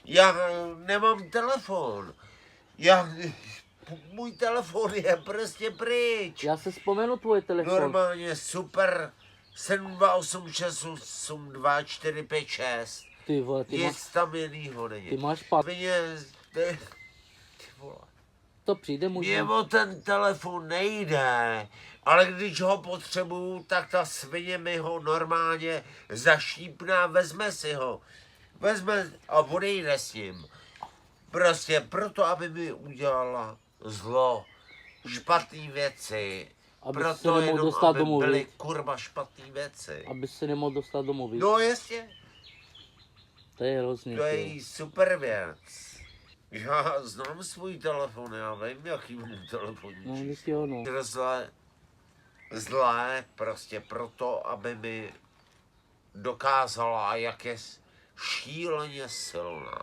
Já nemám telefon. Můj telefon je prostě pryč. Já se vzpomenu tvoje telefon. Normálně super 728824256. Ty vole, Nic tam jinýho není. ty máš pat. Ty vole. To přijde Mně možná. o ten telefon nejde, ale když ho potřebuju, tak ta svině mi ho normálně zaštípná, vezme si ho. Vezme a odejde s ním. Prostě proto, aby mi udělala zlo, špatný věci. Aby se Proto nemohl jenom, dostat aby domů, byly viď? kurva špatný věci. Aby se nemohl dostat domů, víš? No jasně, To je hrozný. to je ty. jí super věc. Já znám svůj telefon, já vím, jaký mám No, telefoníček. víš jo, no. Zlé prostě proto, aby mi dokázala, jak je šíleně silná.